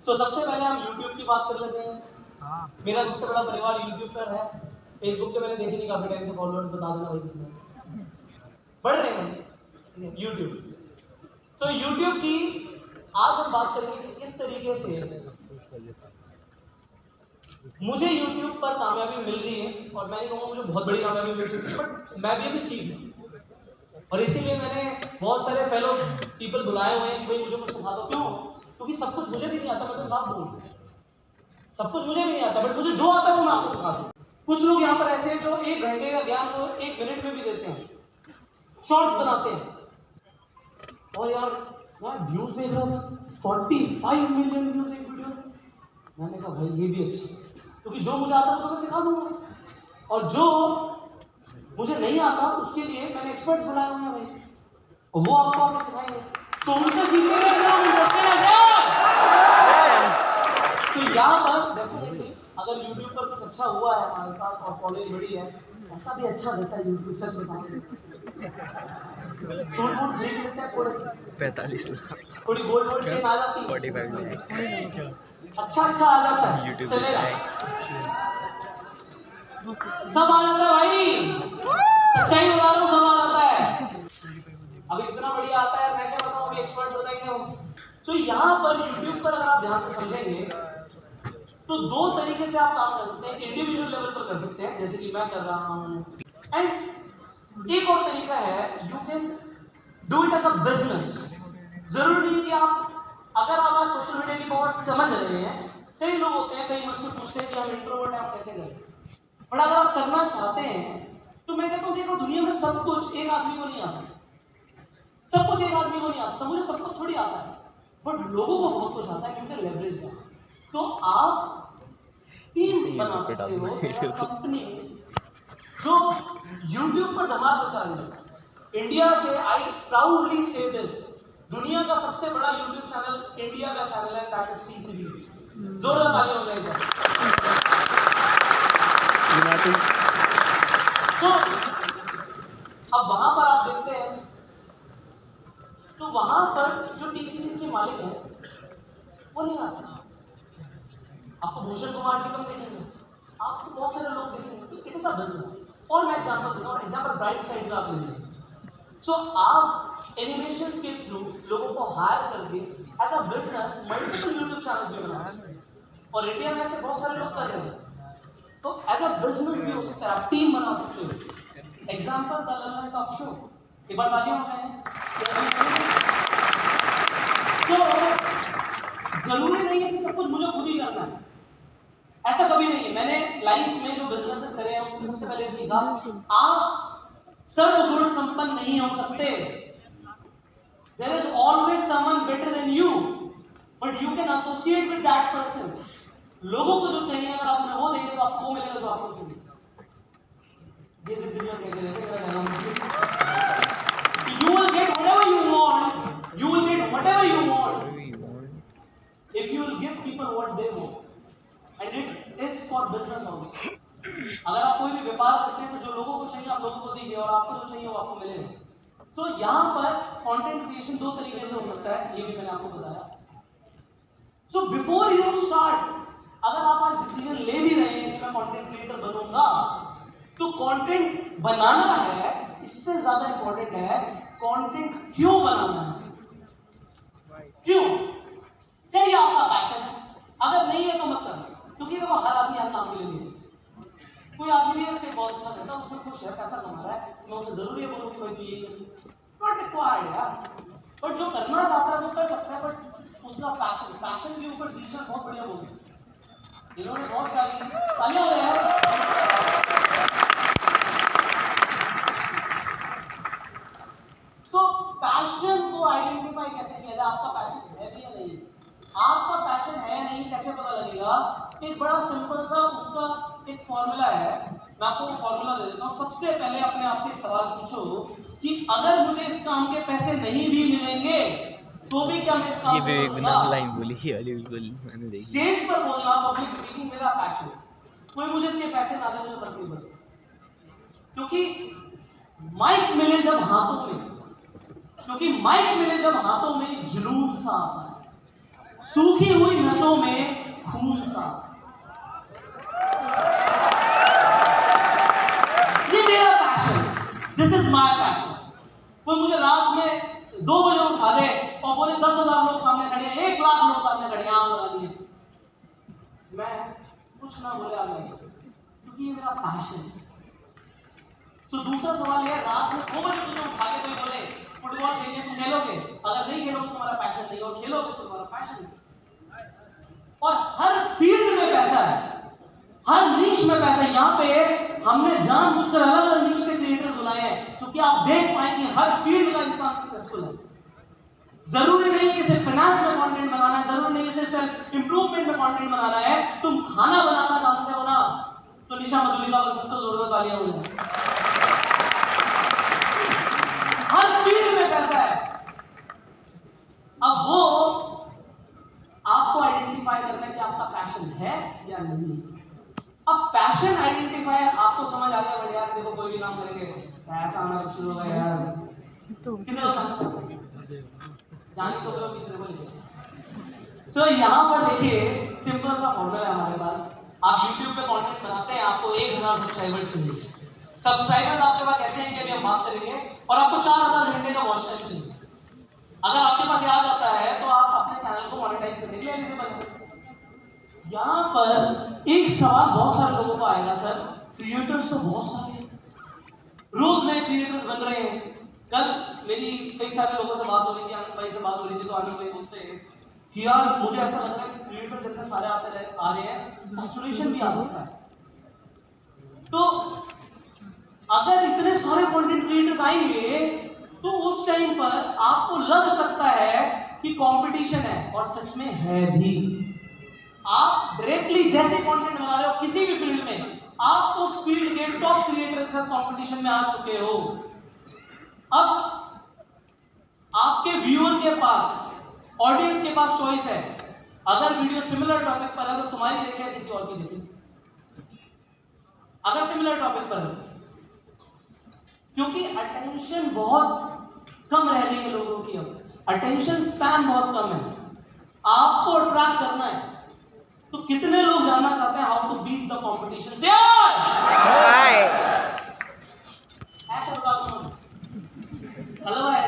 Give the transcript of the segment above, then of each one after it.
सबसे पहले हम YouTube की बात कर लेते हैं। मेरा सबसे बड़ा परिवार YouTube पर है। Facebook पे मैंने देखे नहीं काफी टाइम से, फॉलोअर्स बता देना भाई कितने बढ़ रहे हैं YouTube। YouTube की आज हम बात करेंगे कि किस तरीके से मुझे YouTube पर कामयाबी मिल रही है, और मैं नहीं कहूँगा मुझे बहुत बड़ी कामयाबी मिल चुकी है, बट मैं भी अभी सीख रहा हूँ। और इसीलिए मैंने बहुत सारे फेलो पीपल बुलाए हुए हैं कि भाई मुझे कुछ सिखा दो। क्यों? क्योंकि सब कुछ मुझे भी नहीं आता, मैं तो साफ बोलूँ, सब कुछ मुझे भी नहीं आता, बट मुझे जो आता है वो मैं आपको सिखा दूँ। कुछ लोग यहाँ पर ऐसे हैं जो 1 घंटे का ज्ञान को 1 मिनट में भी देते हैं, शॉर्ट्स बनाते हैं। और यार व्यूज देख रहा था 45 मिलियन व्यूज एक वीडियो में। मैंने कहा भाई ये भी अच्छा है, क्योंकि जो मुझे आता है वो तो मैं सिखा दूंगा, और जो मुझे नहीं आता उसके लिए मैंने एक्सपर्ट्स बुलाए हुए हैं भाई, और वो आपको आगे सिखाएंगे। तो उनसे सीखेंगे कि आप इंटरेस्टेड हैं क्या? तो यहाँ पर डेफिनेटली अगर YouTube पर कुछ अच्छा हुआ है हमारे साथ और फॉलोइंग बढ़ी है, ऐसा भी अच्छा देता है YouTube, सच बताऊं। सूट बूट खरीद लेते हैं थोड़े से, 45 लाख, थोड़ी गोल्ड चेन आ जाती है, 45 लाख अच्छा आ जाता है, YouTube चलेगा, सब आ जाता है भाई, सच्चाई बता रहा हूँ, सब आ जाता है। अभी इतना बढ़िया आता है, मैं क्या बताऊँ, अभी एक्सपर्ट बताएंगे हम। तो यहाँ पर YouTube पर अगर आप ध्यान से समझेंगे तो 2 तरीके से आप काम कर सकते हैं। इंडिविजुअल लेवल पर कर सकते हैं जैसे कि मैं कर रहा हूँ, एंड एक और तरीका है, you can do it as a business. जरूरी नहीं कि आप, अगर आप आज सोशल मीडिया की पावर समझ रहे हैं, कई लोग होते हैं, कई मुझसे पूछते हैं कि हम इंट्रोवर्ट हैं, आप कैसे करें, बट अगर आप करना चाहते हैं तो मैं कहता हूँ देखो, दुनिया में सब कुछ एक आदमी को नहीं आ सकता, सब कुछ एक आदमी को नहीं आ सकता, मुझे सब कुछ थोड़ी आता है, बट लोगों को बहुत कुछ आता है क्योंकि लेवरेज है। तो आप टीम बना सकते हो, कंपनी जो YouTube पर धमाल मचा रही है। इंडिया से, आई प्राउडली से दिस, दुनिया का सबसे बड़ा YouTube चैनल इंडिया का चैनल है, दैट इज टी सीरीज। जोरदार तालियां हो जाएगी। तो अब वहां पर आप देखते हैं, तो वहां पर जो टी सीरीज के मालिक हैं वो नहीं आते। आपको भूषण कुमार जी कम देखेंगे, आपको बहुत सारे लोग देखेंगे, इट इज अ बिजनेस। और मैं एग्जांपल दूंगा, और एग्जांपल ब्राइट साइड का आप ले लीजिए। सो आप एनिमेशंस के थ्रू लोगों को हायर करके as a business multiple YouTube channels भी बना सकते हैं, और इंडिया में ऐसे बहुत सारे लोग कर रहे हैं। तो एज अ बिजनेस भी हो सकता है, आप टीम बना सकते हो। Example the Lalan top show, एक बार तालियां हो जाए। तो जरूरी नहीं है कि सब कुछ मुझे खुद ही करना है, ऐसा कभी नहीं है। मैंने लाइफ में जो बिजनेसेस करे हैं उसमें सबसे पहले सीखा, आप सर्वगुण संपन्न नहीं हो सकते। There is always someone better than you, but you can associate with that person. लोगों को जो चाहिए अगर आप उन्हें वो देंगे तो आपको वो मिलेगा जो आपको चाहिए। ये जिंदगी में you will get whatever you want, you will get whatever you want if you will give people what they want, and it is for business also. अगर आप कोई भी व्यापार करते हैं तो जो लोगों को चाहिए आप लोगों को दीजिए, और आपको जो चाहिए वो आपको मिलेगा। तो यहाँ पर कंटेंट क्रिएशन 2 तरीके से हो सकता है, ये भी मैंने आपको बताया। सो बिफोर यू स्टार्ट, अगर आप आज डिसीजन ले भी रहे हैं कि मैं कंटेंट क्रिएटर बनूंगा, तो कंटेंट बनाना है, इससे ज्यादा इंपॉर्टेंट है कंटेंट क्यों बनाना है। क्यों? क्या ये आपका पैशन है? अगर नहीं है तो मत करना, क्योंकि देखो हर आदमी हर काम के लिए नहीं है। कोई आदमी है, उसे बहुत अच्छा करता है, उसमें खुश है, पैसा कमा रहा है, मैं उसे जरूरी है बोलूं कि भाई तू ये नॉट रिक्वायर्ड यार। बट जो करना चाहता है वो कर सकता है, बट उसका पैशन के ऊपर शीर्षक बहुत बढ़िया बोलते हैं, इन्होंने बहुत सारी तालियां हो यार। सो पैशन को आइडेंटिफाई कैसे किया जाए, आपका पैशन है भी या नहीं? आपका पैशन है या नहीं कैसे पता लगेगा? एक बड़ा सिंपल सा उसका एक फॉर्मूला है, मैं आपको वो फॉर्मूला दे देता हूँ। सबसे पहले अपने आप से एक सवाल पूछो कि अगर मुझे इस काम के पैसे नहीं भी मिलेंगे तो भी क्या मैं इस काम को करूंगा? लाइन बोली बिल्कुल मैंने देखी। स्टेज पर बोलना, पब्लिक स्पीकिंग मेरा पैशन है, कोई मुझे इसके पैसे ना दे मुझे फर्क नहीं पड़ता, क्योंकि माइक मिले जब हाथों में, जुनून सा आता है। सूखी हुई नसों में खून सा। ये मेरा passion, this is my passion. कोई मुझे रात में 2 बजे उठा दे और बोले 10,000 लोग सामने खड़े हैं, 1 लाख लोग सामने खड़े हैं, आग लगा दिए, मैं कुछ ना बोले आगे, क्योंकि ये मेरा पैशन है। तो दूसरा सवाल है, रात में 2 बजे तुझे उठा के कोई बोले फुटबॉल खेलिए, तुम खेलोगे? अगर नहीं खेलोगे तुम्हारा पैशन नहीं, और खेलोगे तो तुम्हारा पैशन नहीं। और हर फील्ड में पैसा है, हर नीश में पैसा है। यहाँ पे हमने जानबूझकर अलग अलग नीश से क्रिएटर्स बुलाए हैं, क्योंकि आप देख पाए कि हर फील्ड का इंसान सक्सेसफुल है। जरूरी नहीं है कि सिर्फ फाइनेंस में कंटेंट बनाना है, जरूरी नहीं है सिर्फ सेल्फ इंप्रूवमेंट में कंटेंट बनाना है। तुम खाना बनाना जानते हो ना, तो निशा मधुलिका बन सकते हो, जोरदार तालियां हो जाए। हर फील्ड में पैसा है। अब वो आपको आइडेंटिफाई करना है कि आपका पैशन है या नहीं। अब पैशन आइडेंटिफाई आपको समझ आ गया, बढ़िया यार देखो कोई भी काम करेंगे पैसा आना शुरू होगा यार, कितने लोग जानी तो करो किसी को लिखे। सो यहाँ पर देखिए सिंपल सा फॉर्मूला है हमारे पास। आप YouTube पे कंटेंट बनाते हैं, आपको 1000 सब्सक्राइबर्स चाहिए। सब्सक्राइबर्स आपके पास कैसे हैं कि अभी हम बात करेंगे, और आपको 4000 घंटे का वॉच टाइम चाहिए। अगर आपके पास आ जाता है तो आप अपने चैनल को मोनेटाइज करने के लिए एलिजिबल। यहाँ पर एक सवाल बहुत सारे लोगों को आएगा, सर क्रिएटर्स तो बहुत सारे हैं, रोज नए क्रिएटर्स बन रहे हैं। कल मेरी कई सारे लोगों से बात हो रही थी, आनंद भाई से बात हो रही थी, तो आनंद भाई बोलते हैं कि यार मुझे ऐसा लग रहा है कि क्रिएटर्स इतने सारे आ रहे हैं, सैचुरेशन भी आ सकता है। तो अगर इतने सारे कंटेंट क्रिएटर्स आएंगे तो उस टाइम पर आपको लग सकता है कि कंपटीशन है, और सच में है भी। आप डायरेक्टली जैसे कंटेंट बना रहे हो किसी भी फील्ड में, आप उस फील्ड के टॉप क्रिएटर के साथ कंपटीशन में आ चुके हो। अब आपके व्यूअर के पास, ऑडियंस के पास चॉइस है। अगर वीडियो सिमिलर टॉपिक पर है तो तुम्हारी देखे किसी और की देखे, अगर सिमिलर टॉपिक पर है, क्योंकि अटेंशन बहुत कम रह रही है लोगों की। अब अटेंशन स्पैन बहुत कम है। आपको अट्रैक्ट करना है तो कितने लोग जानना चाहते हैं how to beat the competition से? ऐसा बता दो, हेलो है,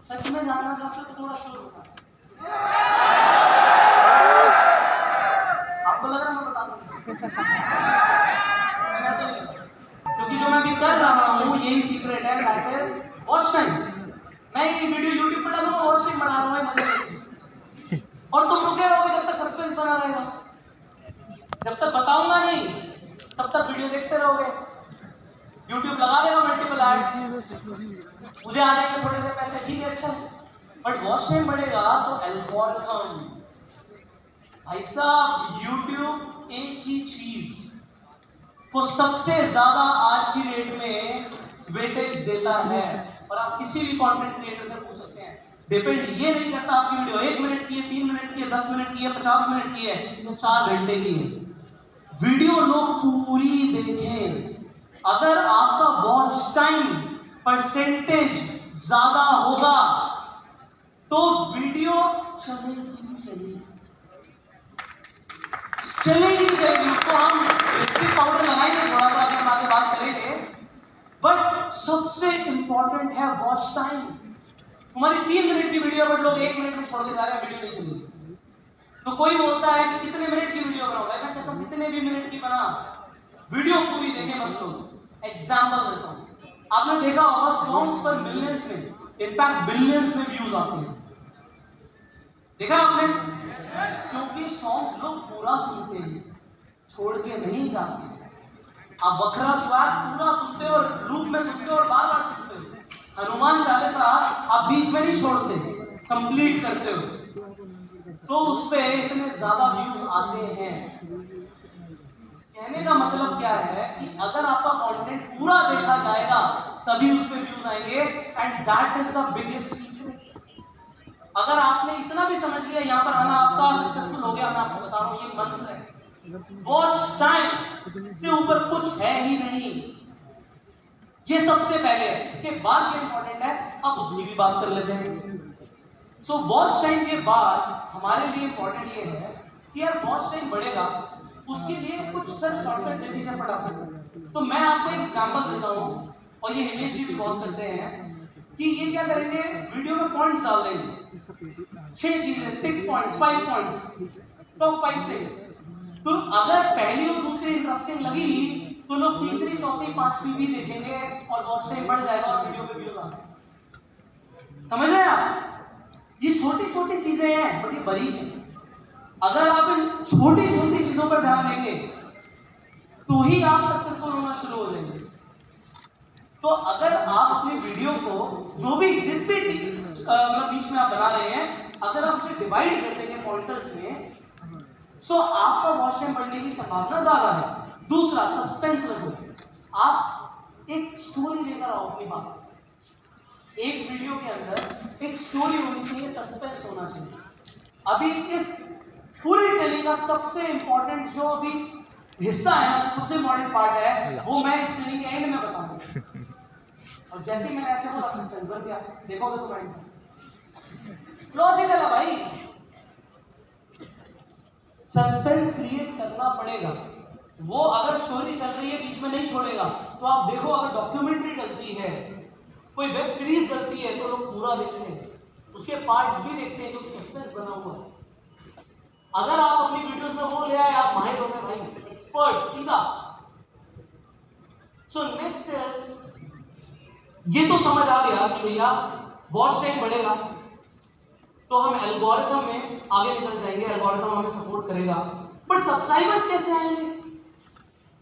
सच में जानना चाहते हो तो थोड़ा शोर हो जाए। आपको लग रहा है मैं बता दूं? मैं तो नहीं, क्योंकि जो मैं अभी कर रहा हूँ यही सीक्रेट है, दैट इज वॉच टाइम। मैं ये वीडियो यूट्यूब पर डालूंगा, वॉच टाइम बना रहा हूँ, मजे लेके। और तुम रुके रहोगे जब तक सस्पेंस बना रहेगा, जब तक बताऊंगा नहीं तब तक वीडियो देखते रहोगे। यूट्यूब लगा देगा मल्टीपल एड्स, मुझे आ जाएंगे थोड़े से पैसे, ठीक है अच्छा, बट वॉच टाइम बढ़ेगा तो एल्गोरिथम। भाई साहब यूट्यूब एक ही चीज को सबसे ज्यादा आज की डेट में वेटेज देता है, और आप किसी भी कंटेंट क्रिएटर से पूछ सकते हैं। डिपेंड ये नहीं करता आपकी वीडियो 1 मिनट की है, 3 मिनट की है, 10 मिनट की है, 50 मिनट की है, तो 4 घंटे की है। वीडियो लोग पूरी देखें। अगर आपका वॉच टाइम परसेंटेज ज्यादा होगा तो वीडियो चलेगी, उसको हम लिपस्टिक पाउडर लगाएंगे थोड़ा सा, अभी हम आगे बात करेंगे। बट सबसे इंपॉर्टेंट है वॉच टाइम। तुम्हारी 3 मिनट की वीडियो बट लोग 1 मिनट में छोड़ के जा रहे हैं, वीडियो नहीं चलेगी। तो कोई बोलता है कि कितने मिनट की वीडियो बनाओगे, मैं कहता हूं कितने भी मिनट की बना, वीडियो पूरी देखें बस लोग। एग्जाम्पल देता हूं, आपने देखा होगा सॉन्ग्स पर मिलियंस में, इनफैक्ट बिलियंस में व्यूज आते हैं, देखा आपने? क्योंकि सॉन्ग्स लोग पूरा सुनते हैं, छोड़ के नहीं जाते। आप बकरा स्वाग पूरा सुनते हो और लूप में सुनते हो और बार बार सुनते हो। हनुमान चालीसा आप बीच में नहीं छोड़ते, कंप्लीट करते हो, तो उस पे इतने ज्यादा व्यूज आते हैं। कहने का मतलब क्या है कि अगर आपका कंटेंट पूरा देखा जाएगा तभी उस पे व्यूज आएंगे, and that is the biggest secret. अगर आपने इतना भी समझ लिया यहाँ पर आना आपका सक्सेसफुल हो गया, मैं आपको बता रहा हूँ ये मंत्र है। वॉच टाइम से ऊपर कुछ है ही नहीं, ये सबसे पहले है। इसके बाद क्या इंपॉर्टेंट है, अब उसकी भी बात कर लेते हैं। सो वॉच टाइम के बाद हमारे लिए इंपॉर्टेंट ये है कि यार वॉच टाइम बढ़ेगा, उसके लिए कुछ सर शॉर्टकट दे दीजिए फटाफट। तो मैं आपको एक एग्जांपल देता हूँ, और ये हिमेश जी भी बहुत करते हैं कि ये क्या करेंगे, वीडियो में पॉइंट्स डाल देंगे, 6 चीजें, 6 पॉइंट्स, 5 पॉइंट्स, टॉप 5 थिंग्स। तो अगर पहली और दूसरी इंटरेस्टिंग लगी तो लोग तीसरी, चौथी, पांचवी भी देखेंगे और वॉच टाइम बढ़ जाएगा और वीडियो पे व्यूज आएंगे। समझ रहे हैं आप? ये छोटी छोटी चीजें हैं बट ये बारीक है। अगर आप इन छोटी छोटी चीजों पर ध्यान देंगे तो ही आप सक्सेसफुल होना शुरू हो जाएंगे। तो अगर आप अपनी वीडियो को जो भी जिस भी मतलब बीच में आप बना रहे हैं, अगर आप उसे डिवाइड कर देंगे पॉइंटर्स में, सो आपका वॉच टाइम बढ़ने की संभावना ज्यादा है। दूसरा, सस्पेंस रखो। आप एक स्टोरी लेकर आओ अपनी बात। एक वीडियो के अंदर एक स्टोरी होनी चाहिए, सस्पेंस होना चाहिए। अभी इस पूरी ट्रेनिंग का सबसे इंपॉर्टेंट जो अभी हिस्सा है, जो सबसे इंपॉर्टेंट पार्ट है, वो मैं इस ट्रेनिंग के एंड में बताऊंगा। और जैसे ही मैंने ऐसे बोला सस्पेंस बढ़ गया, देखोगे तो माइंड लॉजिकल है भाई। सस्पेंस क्रिएट करना पड़ेगा। वो अगर स्टोरी चल रही है बीच में नहीं छोड़ेगा। तो आप देखो, अगर डॉक्यूमेंट्री डलती है, कोई वेब सीरीज डलती है, तो लोग पूरा देखते हैं, उसके पार्ट्स भी देखते हैं क्योंकि सस्पेंस बना हुआ है। अगर आप अपनी वीडियोस में वो ले आए, आप माहिर हो गए भाई, एक्सपर्ट सीधा। सो नेक्स्ट इज, ये तो समझ आ गया कि भैया वॉच टाइम बढ़ेगा तो हम एल्गोरिथम में आगे निकल जाएंगे, एल्गोरिथम हमें सपोर्ट करेगा। बट सब्सक्राइबर्स कैसे आएंगे?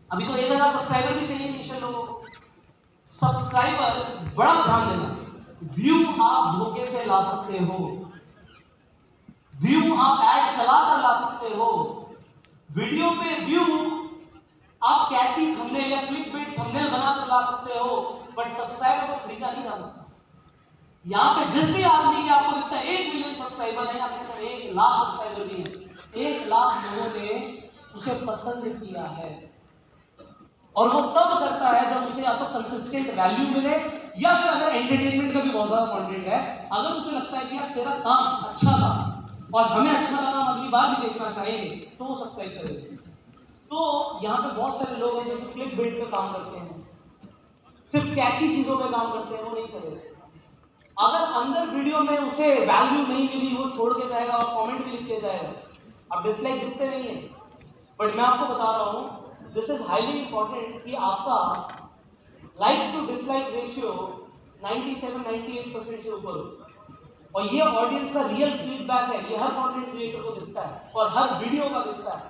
अभी तो 1000 सब्सक्राइबर भी चाहिए इनिशियल लोगों को। सब्सक्राइबर, बड़ा ध्यान देना, व्यू आप धोखे से ला सकते हो, व्यू आप ऐड चलाकर ला सकते हो। वीडियो पे व्यू आप कैची थंबनेल या क्लिकबेट थंबनेल बनाकर ला सकते हो, बट सब्सक्राइबर को खरीदा नहीं जा सकता। यहाँ पे जिस भी आदमी के आपको दिखता है 1 मिलियन सब्सक्राइबर है, आपके पास 1 लाख सब्सक्राइबर भी है, 1 लाख लोगों ने उसे पसंद किया है। और वो तब करता है जब उसे या तो कंसिस्टेंट वैल्यू मिले, या फिर अगर एंटरटेनमेंट का भी बहुत ज्यादा कंटेंट है, अगर उसे लगता है कि यार तेरा काम अच्छा था और हमें अच्छा लगा, हम अगली बार भी देखना चाहेंगे, तो वो सब्सक्राइब करेंगे। तो यहाँ पे बहुत सारे लोग हैं जो सिर्फ क्लिक बेट पे काम करते हैं, सिर्फ कैची चीजों पे काम करते हैं, वो नहीं चलेगा। अगर अंदर वीडियो में उसे वैल्यू नहीं मिली, वो छोड़ के जाएगा और कमेंट भी लिख के जाएगा। अब डिसलाइक दिखते नहीं है, बट मैं आपको बता रहा हूँ, दिस इज हाईली इंपॉर्टेंट कि आपका लाइक टू डिसलाइक रेशियो 97-98% से ऊपर हो। और ये ऑडियंस का रियल फीडबैक है, ये हर कंटेंट क्रिएटर को दिखता है और हर वीडियो का दिखता है।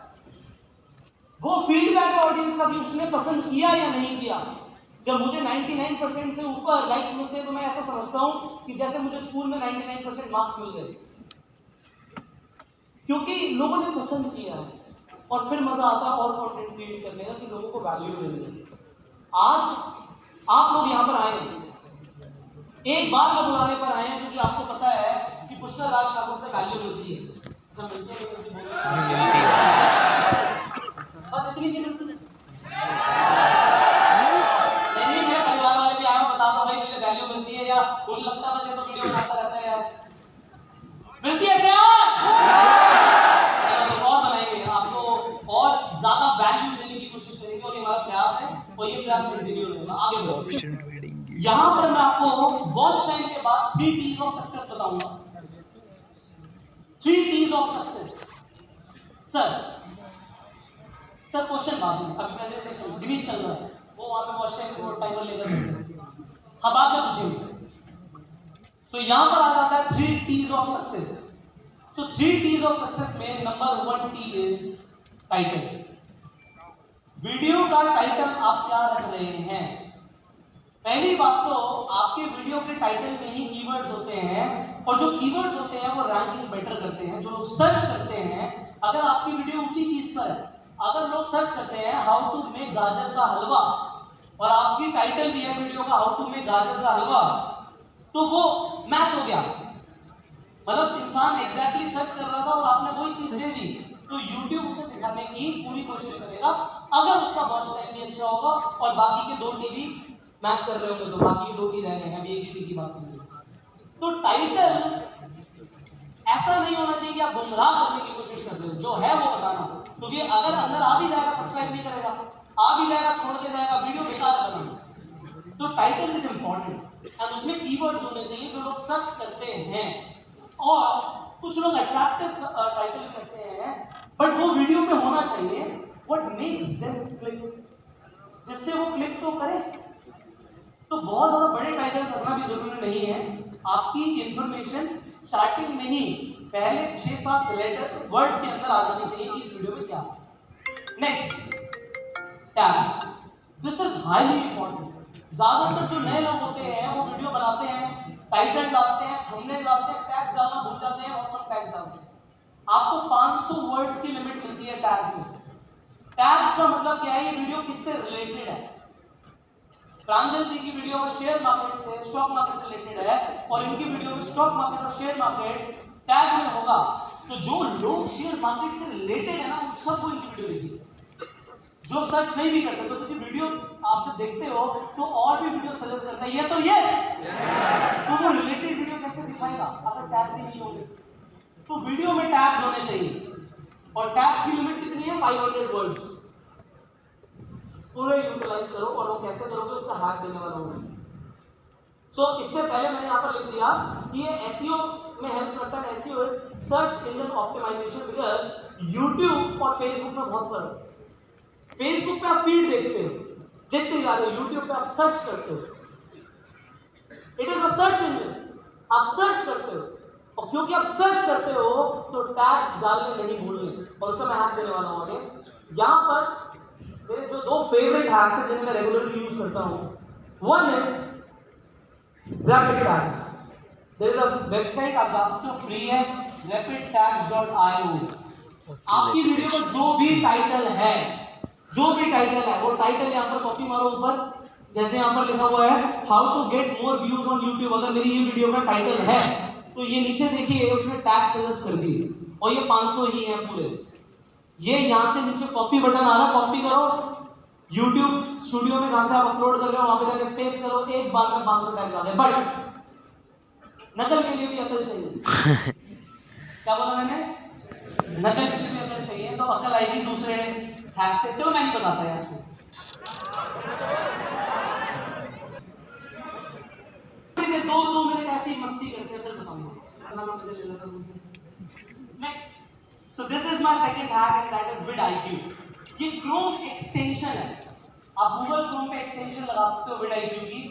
वो फीडबैक है ऑडियंस का कि उसने पसंद किया या नहीं किया। जब मुझे 99% से ऊपर लाइक्स मिलते हैं तो मैं ऐसा समझता हूं कि जैसे मुझे स्कूल में 99% मार्क्स मिल गए, क्योंकि लोगों ने पसंद किया है। और फिर मजा आता है और कंटेंट क्रिएट करने का कि लोगों को वैल्यू मिल रही है। आज आप लोग यहाँ पर आए हैं, एक बार में बुलाने पर आए हैं, क्योंकि आपको पता है कि पुष्कर राज ठाकुर से वैल्यू मिलती है। अच्छा, मिलती है, बस इतनी सी मिलती है। नहीं, मेरे परिवार वाले भी आए, बताता भाई मुझे वैल्यू मिलती है, या उन्हें लगता है बस ये तो वीडियो बनाता रहता है यार, मिलती है और बनाएंगे आपको और ज्यादा वैल्यू देने की कोशिश करेंगे, और ये हमारा प्रयास है और ये प्रयास कंटिन्यू रहेगा। आगे बढ़ो। यहाँ पर मैं आपको वॉच टाइम के बाद 3 T's ऑफ सक्सेस बताऊंगा। 3 T's of success. Sir question बाद में, अभी प्रेजेंटेशन ग्रीस चल रहा है, वो वहां पे वॉच टाइम को टाइमर लेकर हाँ बाद में पूछेंगे। तो यहाँ पर आ जाता है 3 T's of success. So 3 T's of success में number 1 T is title. Video का टाइटल आप क्या रख रहे हैं? पहली बात तो आपके वीडियो के टाइटल में ही कीवर्ड्स होते हैं, और जो कीवर्ड्स होते हैं वो रैंकिंग बेटर करते हैं। जो लोग सर्च करते हैं, अगर आपकी वीडियो उसी चीज पर है, अगर लोग सर्च करते हैं हाउ टू मेक गाजर का हलवा और आपकी टाइटल भी है वीडियो का हाउ टू मेक गाजर का हलवा, तो वो मैच हो गया। मतलब इंसान एग्जैक्टली सर्च कर रहा था और आपने वही चीज दे दी, तो YouTube उसे दिखाने की पूरी कोशिश करेगा, अगर उसका वॉच टाइम भी अच्छा होगा और बाकी के 2 टीवी मैच कर रहे होंगे, तो बाकी के 2 टी रह गए हैं। अभी एक टीवी की बात करें तो टाइटल ऐसा नहीं होना चाहिए कि आप गुमराह करने की कोशिश कर रहे हो, जो है वो बताना। क्योंकि अगर अंदर आ भी जाएगा सब्सक्राइब नहीं करेगा, आ भी जाएगा छोड़ के जाएगा, वीडियो बेकार है बनाना। तो टाइटल इज इंपॉर्टेंट और उसमें कीवर्ड्स होने चाहिए जो लोग सर्च करते हैं। और कुछ लोग अट्रैक्टिव टाइटल करते हैं, बट वो वीडियो में होना चाहिए व्हाट मेक्स देम क्लिक, जिससे वो क्लिक तो करे। तो बहुत ज्यादा बड़े टाइटल्स रखना भी जरूरी नहीं है। आपकी इंफॉर्मेशन स्टार्टिंग में ही पहले 6-7 लेटर वर्ड्स के अंदर आ जानी चाहिए कि इस वीडियो में क्या है। Next, tags. This is highly important. ज्यादातर जो नए लोग होते हैं वो वीडियो बनाते हैं, टाइटल डालते हैं, थंबनेल डालते हैं, टैग्स डालना भूल जाते हैं और कम टैग्स डालते हैं। आपको 500 वर्ड्स की लिमिट मिलती है टैग्स में। टैग्स का मतलब क्या है, ये वीडियो किससे रिलेटेड है। प्रांजल जी की वीडियो में शेयर मार्केट से, स्टॉक मार्केट से रिलेटेड है, और इनकी वीडियो में स्टॉक मार्केट और शेयर मार्केट टैग में होगा। तो जो लोग शेयर मार्केट से रिलेटेड है ना, उन सबको इनकी वीडियो देखिए। जो सर्च नहीं भी करते, तो क्योंकि वीडियो आप जब देखते हो तो और भी वीडियो सजेस्ट करता है, यस और यस। तो वो रिलेटेड वीडियो कैसे दिखाएगा अगर टैग्स ही नहीं होंगे। तो वीडियो में टैग्स होने चाहिए, और टैग्स की लिमिट कितनी है, 500 वर्ड्स। पूरे यूटिलाइज करो, और वो कैसे करोगे उसका हैक देने वाला हूं। सो इससे पहले मैंने यहाँ पर लिख दिया कि ये एसईओ में हेल्प करता है। SEO is search engine optimization, because YouTube और फेसबुक में बहुत फर्क है। फेसबुक पे आप फीड देखते हो, देखते जा रहे हो, यूट्यूब पे आप सर्च करते हो। It is a search engine, आप सर्च करते हो, और क्योंकि आप सर्च करते हो तो टैग्स डालने नहीं भूलने, और उसका मैं हैक देने वाला हूं आगे। यहाँ पर मेरे जो 2 फेवरेट हैक्स हैं जिन्हें मैं रेगुलरली यूज करता हूं, one is rapid tags. There is a website, आप जा सकते हो, फ्री है, rapidtags.io। आपकी वीडियो का जो भी टाइटल है, वो टाइटल यहाँ पर कॉपी मारो ऊपर, जैसे यहाँ पर लिखा हुआ है how to get more views on YouTube. अगर मेरी ये वीडियो का टाइटल है तो ये नीचे देखिए उसने टैग सजेस्ट कर दिए, और ये 500 ही है पूरे। ये यहाँ से नीचे कॉपी बटन आ रहा है, कॉपी करो, YouTube स्टूडियो में जहां से आप अपलोड कर रहे हो वहां पे जाके पेस्ट करो, एक बार में 500 टैग आ गए। बट नकल के लिए भी अकल चाहिए। क्या बोला मैंने, नकल के लिए भी अकल चाहिए। तो अकल आएगी दूसरे हैक से। चलो मैं नहीं बताता यार से। दो मिनट ऐसी मस्ती करते हैं, चल बताऊंगा अपना नाम मुझे ले लेता हूं। Next, so this is my second hack and that is vidIQ। ये क्रोम एक्सटेंशन है, आप गूगल क्रोम पे एक्सटेंशन लगा सकते हो vidIQ की।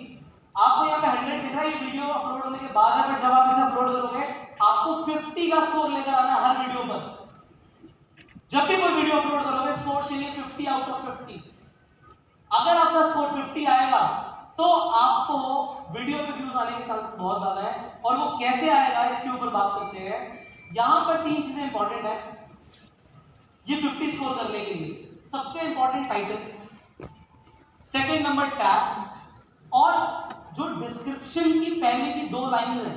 आपको यहाँ पे 100 दिख रहा है, ये वीडियो अपलोड होने के बाद है, बट जब आप इसे अपलोड करोगे आपको 50 का स्कोर लेकर आना है हर वीडियो पर। जब भी कोई वीडियो अपलोड करोगे स्कोर चाहिए 50 आउट ऑफ 50। अगर आपका स्कोर 50 आएगा तो आपको वीडियो पे व्यूज आने के चांसेस बहुत ज्यादा है। और वो कैसे आएगा इसके ऊपर बात करते हैं। यहां पर 3 चीजें इंपॉर्टेंट है ये 50 स्कोर करने के लिए। सबसे important title, second number tags, और जो डिस्क्रिप्शन की पहले की 2 लाइन है,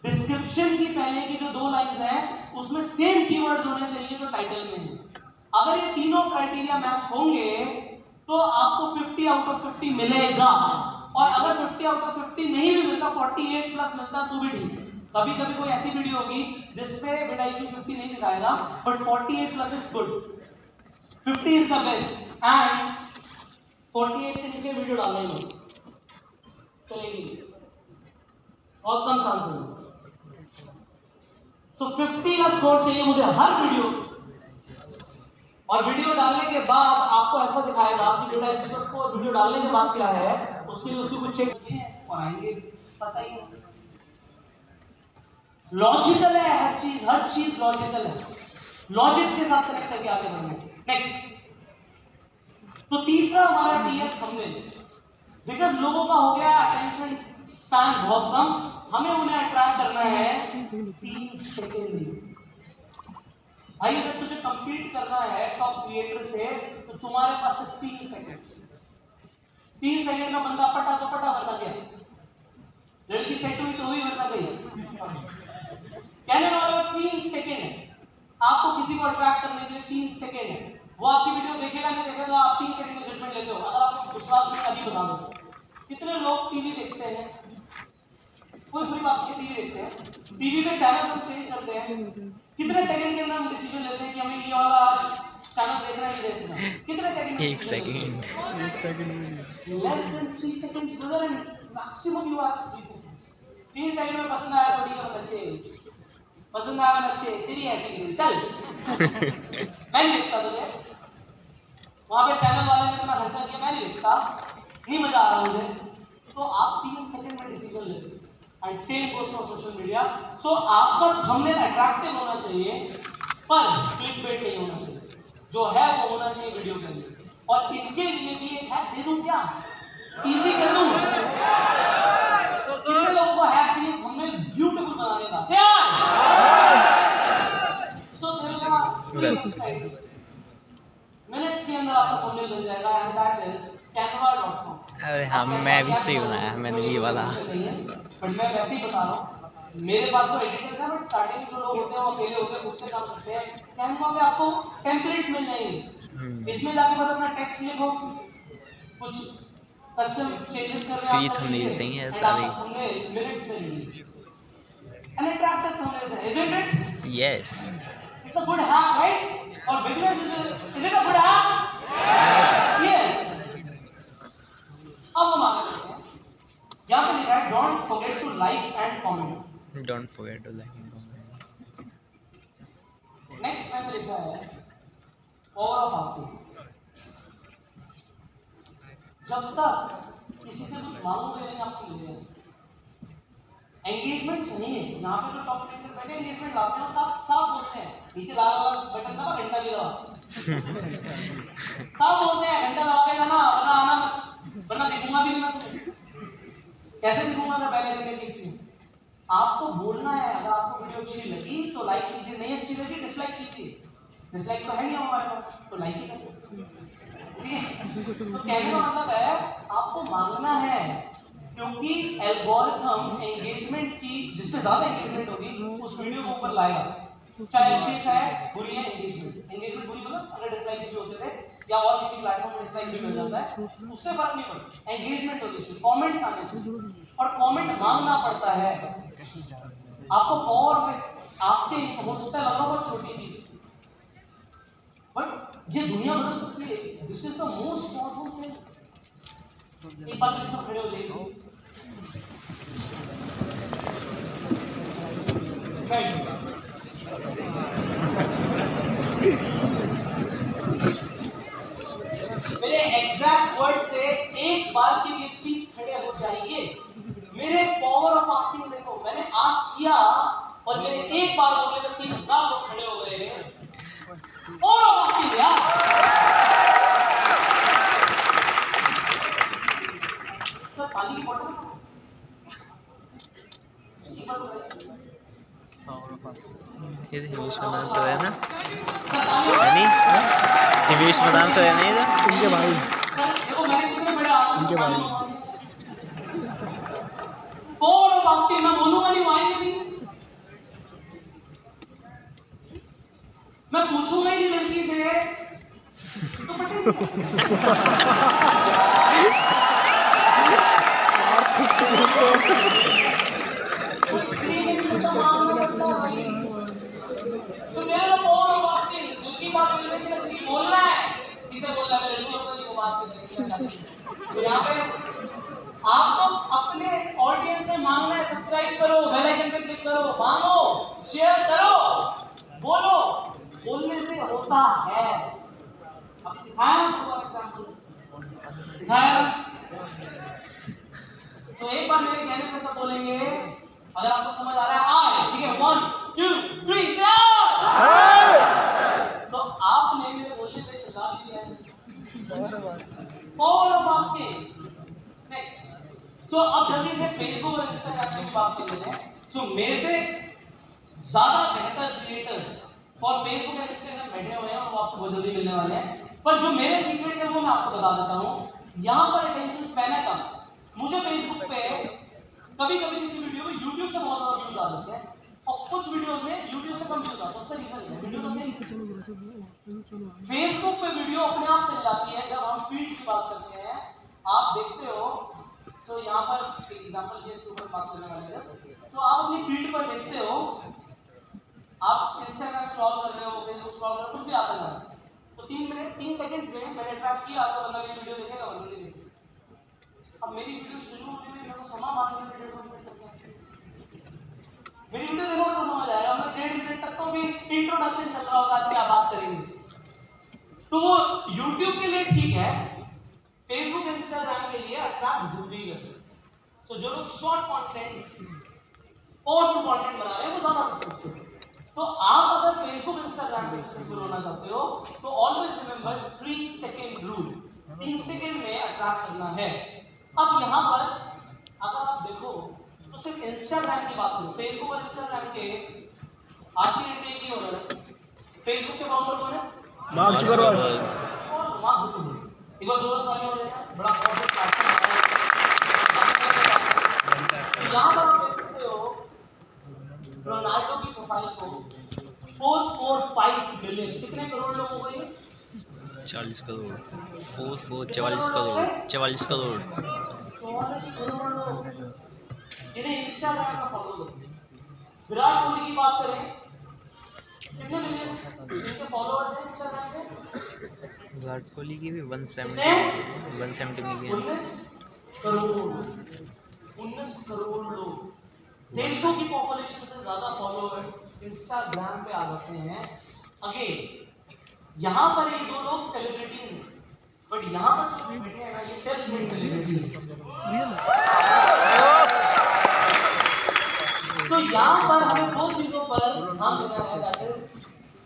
डिस्क्रिप्शन की पहले की जो 2 लाइन है उसमें सेम कीवर्ड्स होने चाहिए जो टाइटल में है। अगर ये तीनों क्राइटेरिया मैच होंगे तो आपको 50 आउट ऑफ 50 मिलेगा। और अगर 50 आउट ऑफ 50 नहीं भी मिलता, 48 प्लस मिलता तो भी ठीक। कभी कभी कोई ऐसी वीडियो होगी जिसपे vidIQ 50 नहीं दिखाएगा, but 48 plus is good, 50 is the best, and 48 से नीचे वीडियो डालना ही चलेगी, बहुत कम चांसेस है। तो 50 का स्कोर चाहिए मुझे हर वीडियो, और वीडियो डालने के बाद आपको ऐसा दिखाएगा कि vidIQ का स्कोर वीडियो डालने के बाद क्या है, उसके लिए उसकी कुछ चेक और आएंगे, पता ही है। लॉजिकल है हर चीज लॉजिकल है, लॉजिक्स के साथ कनेक्ट करके आगे बढ़ना। नेक्स्ट, तो तीसरा हमारा टी है थंबनेल। बिकॉज लोगों का हो गया अटेंशन स्पैन बहुत कम, हमें उन्हें अट्रैक्ट करना है 3 सेकेंड में। भाई अगर तुझे कंपीट करना है टॉप क्रिएटर से तो तुम्हारे पास 3 सेकेंड, 3 सेकेंड का बंदा पटा तो पटा, वरना क्या, लड़की सेट हुई तो हुई, वरना गई। कहने वाला 3 सेकेंड है, आपको किसी को अट्रैक्ट करने के लिए 3 सेकेंड है। वो आपकी वीडियो देखेगा नहीं देखेगा, आप 3 सेकेंड में जजमेंट लेते हो। अगर आपको विश्वास नहीं, अभी बता दो कितने लोग टीवी देखते हैं, कोई बुरी बात नहीं, टीवी देखते हैं, टीवी पे चैनल हम चेंज करते हैं, कितने सेकंड के अंदर हम डिसीजन लेते हैं कि हमें ये वाला चैनल देखना है नहीं देखना, कितने सेकंड? एक second. Less than 3 seconds brother, and maximum you have 3 seconds. 3 second में पसंद आया तो ठीक है बच्चे, पसंद आया बच्चे, तेरी ऐसी गिरी चल। मैं नहीं देखता तुझे, वहां पे चैनल वाले ने इतना खर्चा किया, मैं नहीं देखता, नहीं मजा आ रहा मुझे, तो आप 3 सेकंड में डिसीजन लेते। And same goes for social media. So आपका थंबनेल अट्रैक्टिव होना चाहिए पर क्लिकबेट नहीं होना चाहिए, जो है वो होना चाहिए वीडियो के लिए। और इसके लिए भी एक हैक दे दूं क्या, इजी कर दूं? कितने लोगों को हैक चाहिए थंबनेल ब्यूटीफुल बनाने का? से सो मिनट्स के अंदर आपका थंबनेल बन जाएगा, एंड दैट इज canva.com। अरे हाँ, मैं भी सही बनाया, मैंने ये वाला। बट मैं वैसे ही बता रहा हूँ, मेरे पास तो एडिटर्स है, बट स्टार्टिंग में जो लोग होते हैं वो अकेले होते हैं, उससे काम करते हैं। कैनवा पे आपको टेम्पलेट्स मिल जाएंगे, इसमें जाके बस अपना टेक्स्ट लिखो, कुछ कस्टम चेंजेस करने फ्री थंबनेल सही है सारे। थंबनेल मिनट्स में मिलेंगे, एंड अट्रैक्टिव थंबनेल्स है, isn't it? Yes, it's a good hack, right? और beginners, is it a good hack? Yes. अब हम आगे बढ़ते हैं, यहाँ पे लिखा है don't forget to like and comment. Don't forget to like and comment. Next मैंने लिखा है पावर ऑफ आस्किंग। जब तक किसी से कुछ मांगोगे नहीं, आपको मिलेगा। एंगेजमेंट चाहिए, यहाँ पे जो टॉप क्रिएटर बैठे एंगेजमेंट लाते हैं, साफ बोलते हैं, नीचे लाल वाला बटन दबा, घंटा भी दबा। साफ बोलते हैं, घंटा दबा के जाना, वरना आना मत, वरना दिखूंगा भी नहीं मैं तुम्हें। कैसे दिखूंगा जब पहले दिन में देखती हूँ? आपको बोलना है, अगर आपको वीडियो अच्छी लगी तो लाइक कीजिए, नहीं अच्छी लगी डिसलाइक कीजिए। डिसलाइक तो है नहीं हमारे पास, तो लाइक ही करिए, ठीक है? तो कहने का मतलब है आपको मांगना है, क्योंकि एल्गोरिथम एंगेजमेंट की, जिस पे ज्यादा एंगेजमेंट होगी उस वीडियो को ऊपर लाएगा, चाहे अच्छी है चाहे बुरी है। एंगेजमेंट बुरी मतलब अगर डिसलाइक्स भी होते थे या और किसी प्लेटफॉर्म पर डिसलाइक भी मिल जाता है, उससे फर्क नहीं पड़ता। एंगेजमेंट होनी चाहिए, कमेंट्स आने चाहिए, और कमेंट मांगना पड़ता है। आपको पावर में आस्किंग हो सकता है लग रहा बहुत छोटी चीज, बट ये दुनिया बदल सकती है। This is the most powerful thing. एक बार फिर सब खड़े हो जाइए प्लीज। मेरे एग्जैक्ट वर्ड से एक बार के लिए प्लीज खड़े हो जाइए। मेरे पावर ऑफ आस्किंग देखो, मैंने आस्क किया और मेरे एक बार बोलने में 3000 लोग खड़े हो गए। पावर ऑफ आस्किंग यार। सर पानी की बॉटल ये हिमेश मदान सर है ना? सर नहीं, हिमेश मदान सर है नहीं था? इनके भाई, देखो मैंने कितने बड़े इनके भाई। पावर ऑफ आस्किंग, मैं बोलूंगा नहीं, वो आएंगे नहीं, मैं पूछूंगा ही नहीं लड़की से तो पटेगी। तो मेरे को पावर ऑफ आस्किंग, दिल की बात बोलने की नहीं, बोलना है। किसे बोलना है? लड़कियों को नहीं, वो बात करेंगे। तो यहाँ पे आपको अपने ऑडियंस से मांगना है, सब्सक्राइब करो, बेल आइकन पे क्लिक करो, मांगो, शेयर करो, बोलो। बोलने से होता है। अब दिखाया ना पूरा एग्जांपल, दिखाया ना? तो एक बार मेरे कहने पे सब बोलेंगे, अगर आपको समझ आ रहा है आए, ठीक है? 1 2 3 से तो आपने मेरे बोलने पे सजा भी दिया है। Power of asking. नेक्स्ट, सो अब जल्दी से फेसबुक और इंस्टाग्राम की बात कर लेते हैं। सो मेरे से ज्यादा बेहतर क्रिएटर्स और फेसबुक और इंस्टाग्राम बैठे हुए हैं और वो आपसे बहुत जल्दी मिलने वाले हैं, पर जो मेरे सीक्रेट्स हैं वो मैं आपको बता देता हूँ। यहाँ पर अटेंशन स्पैन है कम। मुझे फेसबुक पे कभी कभी किसी वीडियो में यूट्यूब से बहुत ज्यादा व्यूज आ जाते हैं और कुछ वीडियोस में यूट्यूब से कम व्यूज आते हैं। उसका रीजन है वीडियो तो सेम। फेसबुक पे वीडियो अपने आप चल जाती है जब हम फीड की बात करते हैं। आप देखते हो, तो यहाँ पर एक एग्जांपल के इसके ऊपर में बात करने वाले हैं। तो आप अपनी फीड पर देखते हो, आप इंस्टाग्राम स्क्रॉल कर रहे हो, फेसबुक स्क्रॉल कर रहे हो, कुछ भी आता है तो 3 सेकंड्स में मैंने ट्रैक किया तो बंदा मेरी वीडियो देखेगा, वरना नहीं देखेगा। अब मेरी वीडियो शुरू होने में मेरे को समा मारने में 1.5 मिनट लग जाता है। मेरी वीडियो देखोगे तो समझ आएगा, मैं 1.5 मिनट तक तो भी इंट्रोडक्शन चल रहा होगा, आज क्या बात करेंगे। तो वो YouTube के लिए ठीक है, फेसबुक इंस्टाग्राम के लिए अट्रैक्ट जरूरी है। तो जो लोग शॉर्ट कंटेंट पावरफुल कंटेंट बना रहे हैं वो ज्यादा सक्सेसफुल है। तो आप अगर फेसबुक इंस्टाग्राम पे सक्सेसफुल होना चाहते हो तो always remember 3 second rule, 3 second में अट्रैक्ट करना है। अब यहाँ पर अगर आप देखो तो सिर्फ इंस्टाग्राम की बात करो, फेसबुक और इंस्टाग्राम के आज की डेट में एक ही हो रहा है। फेसबुक के फाउंडर कौन है? Mark Zuckerberg. Mark Zuckerberg. एक बार जोरदार ताली हो जाएगा, बड़ा पॉपुलर प्लेटफॉर्म है। यहाँ पर आप देख सकते हो रोनाल्डो की प्रोफाइल को 445 मिलियन, कितने करोड़ लोग हो गए? 40 करोड़ 44 करोड़ 44 करोड़ 44 करोड़ लोग जिन्हें इंस्टाग्राम पर फॉलो करते हैं। विराट कोहली की बात करें, कितने मिलियन इनके फॉलोअर्स हैं इंस्टाग्राम पे? विराट कोहली की भी 170 मिलियन। 19 करोड़ लोग, देशों की पॉपुलेशन से ज्यादा फॉलोअर्स इंस्टाग्राम पे आ जाते हैं। अगेन यहाँ पर ये 2 लोग सेलिब्रिटीज हैं, बट यहाँ पर जो बैठे हैं ना ये सेल्फ मेड सेलिब्रिटी है। तो यहाँ पर हमें 2 चीजों पर ध्यान देना है, that is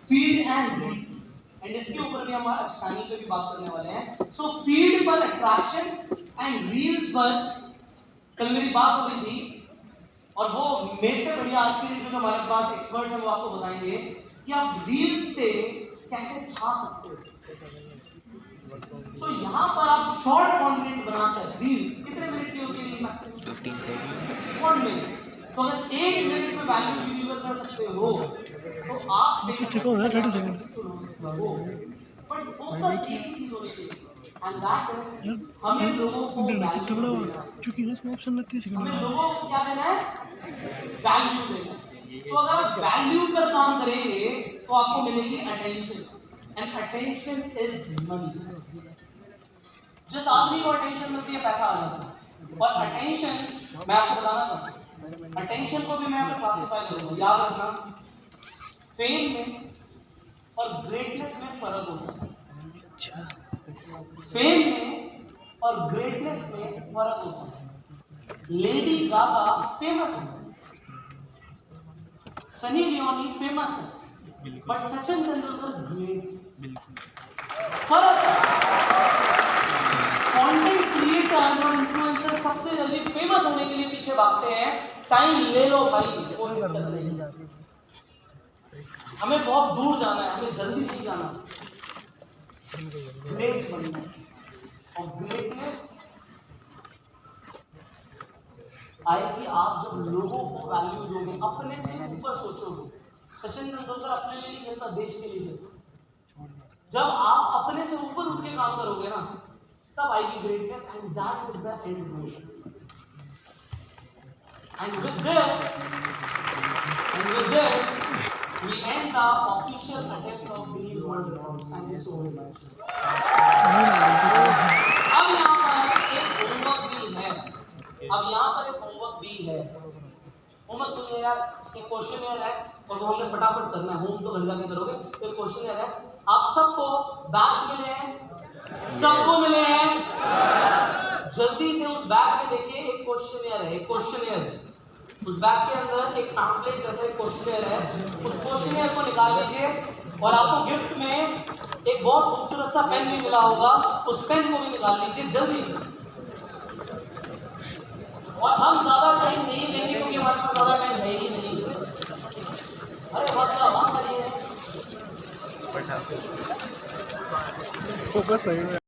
feed and reels, and इसके ऊपर भी हम स्टाइल पे भी बात करने वाले हैं। सो फीड पर अट्रैक्शन एंड रील्स पर कल मेरी बात हो रही थी, और वो मेरे से बढ़िया आज की डेट में जो हमारे पास एक्सपर्ट्स हैं वो आपको बताएंगे कि आप रील्स से कैसे छा सकते हो। तो यहाँ पर आप शॉर्ट कंटेंट बनाकर रील्स कितने मिनट की होती है? Reel maximum 15 minute. तो अगर 1 मिनट में वैल्यू डिलीवर कर सकते हो तो आप बट फोकस एक ही चीज होनी चाहिए, एंड दैट इज हमें लोगों को हमें लोगों को क्या देना है? वैल्यू देना है। तो अगर आप वैल्यू पर काम करेंगे तो आपको मिलेगी attention, and attention is money. जिस आदमी को अटेंशन मिलती है पैसा आ जाता है। और अटेंशन मैं आपको बताना चाहता हूँ, अटेंशन को भी मैं आपको क्लासिफाई करूंगा। याद रखना, फेम में और ग्रेटनेस में फर्क होता है। फेम में और ग्रेटनेस में फर्क होता है। लेडी गागा फेमस है, सनी लियोनी फेमस है, बट सचिन तेंदुलकर ग्रेट। फर्क कंटेंट क्रिएटर और इन्फ्लुएंसर सबसे जल्दी फेमस होने के लिए पीछे भागते हैं। टाइम ले लो भाई, कोई दिक्कत नहीं, हमें बहुत दूर जाना है, हमें जल्दी नहीं जाना। ग्रेट बनना और ग्रेटनेस आएगी आप जब लोगों को वैल्यू दोगे, अपने से ऊपर सोचोगे। सचिन तेंदुलकर अपने लिए नहीं खेलता, देश के लिए खेलता। जब आप अपने से ऊपर उठ के काम करोगे ना तब आएगी greatness, and that is the end goal. And with this we end the official attempt of Guinness World Records. Thank you so much. अब यहाँ पर एक होमवर्क भी है, होमवर्क तो ये यार एक क्वेश्चन है और वो हमने फटाफट करना है, होम तो घर जाके करोगे। तो एक क्वेश्चन है, आप सबको बैग्स मिले हैं? सबको मिले हैं? जल्दी से उस बैग में देखिए एक क्वेश्चन है, उस बैग के अंदर एक पैम्फलेट जैसा एक क्वेश्चनियर है, उस क्वेश्चनियर को निकाल लीजिए और आपको गिफ्ट में एक बहुत खूबसूरत सा पेन भी मिला होगा, उस पेन को भी निकाल लीजिए जल्दी से। और हम ज्यादा टाइम नहीं लेंगे क्योंकि हमारे पास ज्यादा टाइम है ही नहीं। अरे बहुत फोकस सही है।